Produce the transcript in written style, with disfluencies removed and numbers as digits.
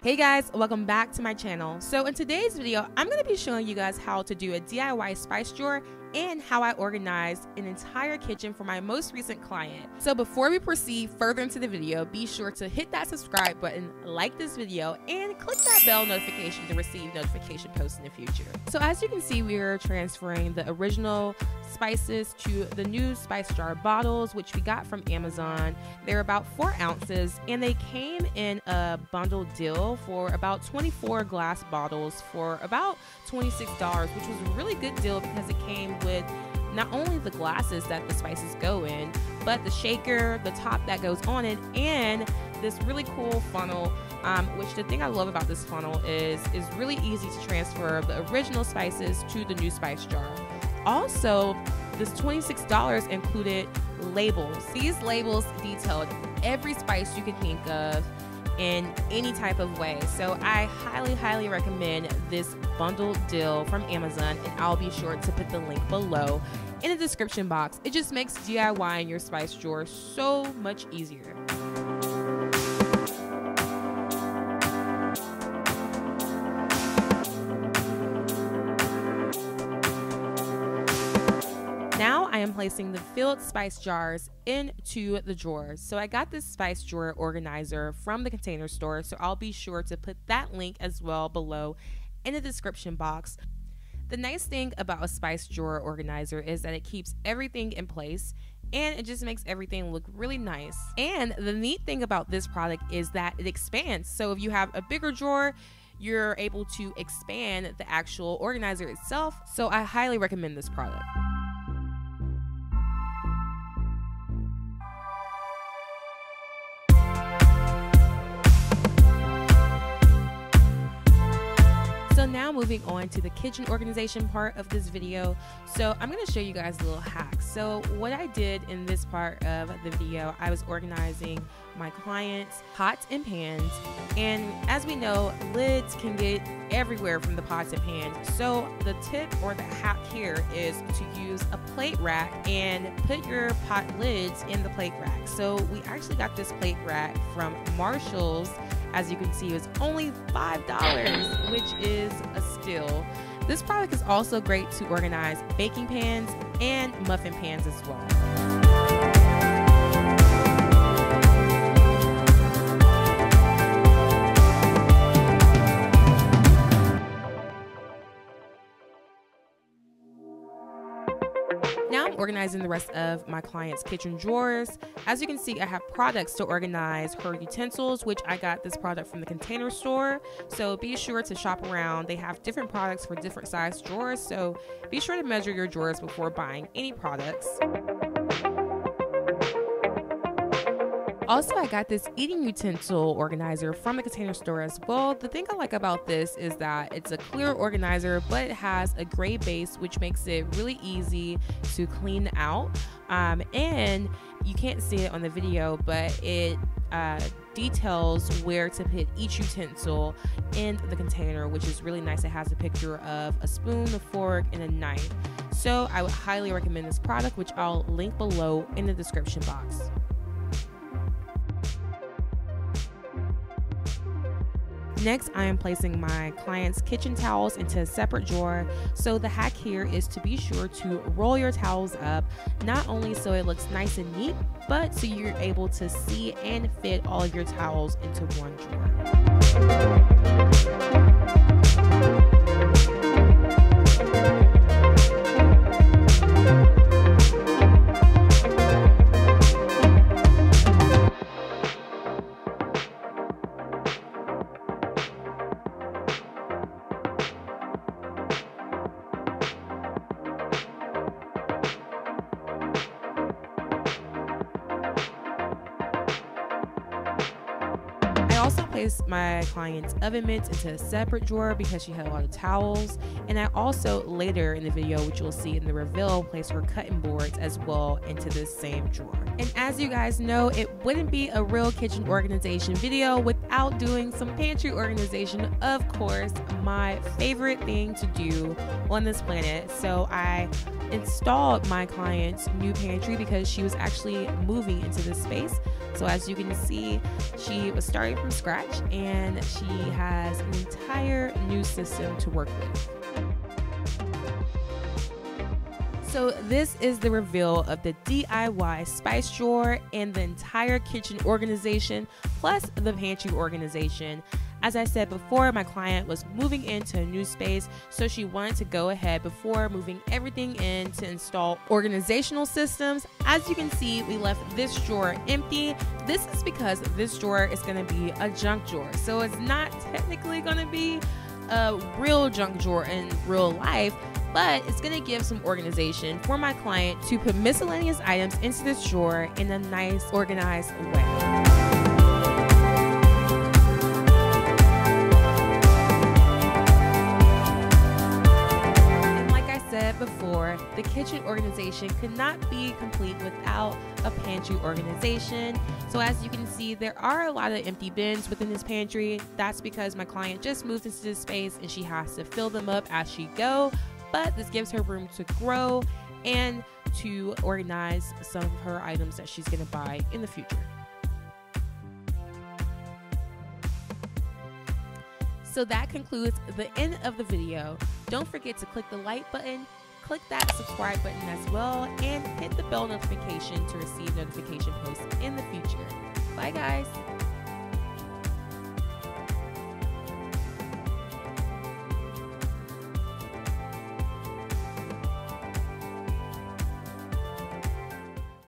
Hey guys, welcome back to my channel. So in today's video, I'm going to be showing you guys how to do a DIY spice drawer and how I organized an entire kitchen for my most recent client. So before we proceed further into the video, be sure to hit that subscribe button, like this video, and click that bell notification to receive notification posts in the future. So as you can see, we are transferring the original spices to the new spice jar bottles, which we got from Amazon. They're about 4 ounces and they came in a bundle deal for about 24 glass bottles for about $26, which was a really good deal because it came with not only the glasses that the spices go in, but the shaker, the top that goes on it, and this really cool funnel, which the thing I love about this funnel is really easy to transfer the original spices to the new spice jar. Also, this $26 included labels. These labels detailed every spice you can think of in any type of way. So I highly recommend this bundle deal from Amazon, and I'll be sure to put the link below in the description box. It just makes DIYing your spice drawer so much easier. Now I am placing the filled spice jars into the drawers. So I got this spice drawer organizer from the Container Store, so I'll be sure to put that link as well below in the description box. The nice thing about a spice drawer organizer is that it keeps everything in place and it just makes everything look really nice. And the neat thing about this product is that it expands. So if you have a bigger drawer, you're able to expand the actual organizer itself. So I highly recommend this product. So now moving on to the kitchen organization part of this video. So I'm going to show you guys a little hack. So what I did in this part of the video, I was organizing my clients' pots and pans. And as we know, lids can get everywhere from the pots and pans. So the tip or the hack here is to use a plate rack and put your pot lids in the plate rack. So we actually got this plate rack from Marshall's. As you can see, it was only $5, which is a steal. This product is also great to organize baking pans and muffin pans as well. Now I'm organizing the rest of my client's kitchen drawers. As you can see, I have products to organize her utensils, which I got this product from the Container Store. So be sure to shop around. They have different products for different size drawers. So be sure to measure your drawers before buying any products. Also, I got this eating utensil organizer from the Container Store as well. The thing I like about this is that it's a clear organizer, but it has a gray base, which makes it really easy to clean out. And you can't see it on the video, but it details where to put each utensil in the container, which is really nice. It has a picture of a spoon, a fork, and a knife. So I would highly recommend this product, which I'll link below in the description box. Next, I am placing my client's kitchen towels into a separate drawer. So the hack here is to be sure to roll your towels up, not only so it looks nice and neat, but so you're able to see and fit all of your towels into one drawer. I also placed my client's oven mitts into a separate drawer because she had a lot of towels, and I also later in the video, which you'll see in the reveal, placed her cutting boards as well into this same drawer. And as you guys know, it wouldn't be a real kitchen organization video without doing some pantry organization, of course, my favorite thing to do on this planet. So I installed my client's new pantry because she was actually moving into this space. So as you can see, she was starting from scratch, and she has an entire new system to work with. So this is the reveal of the DIY spice drawer and the entire kitchen organization, plus the pantry organization. As I said before, my client was moving into a new space, so she wanted to go ahead before moving everything in to install organizational systems. As you can see, we left this drawer empty. This is because this drawer is going to be a junk drawer, so it's not technically going to be a real junk drawer in real life, but it's going to give some organization for my client to put miscellaneous items into this drawer in a nice, organized way. Before, the kitchen organization could not be complete without a pantry organization. So as you can see, there are a lot of empty bins within this pantry. That's because my client just moved into this space and she has to fill them up as she goes. But this gives her room to grow and to organize some of her items that she's going to buy in the future. So that concludes the end of the video. Don't forget to click the like button, click that subscribe button as well, and hit the bell notification to receive notification posts in the future. Bye guys!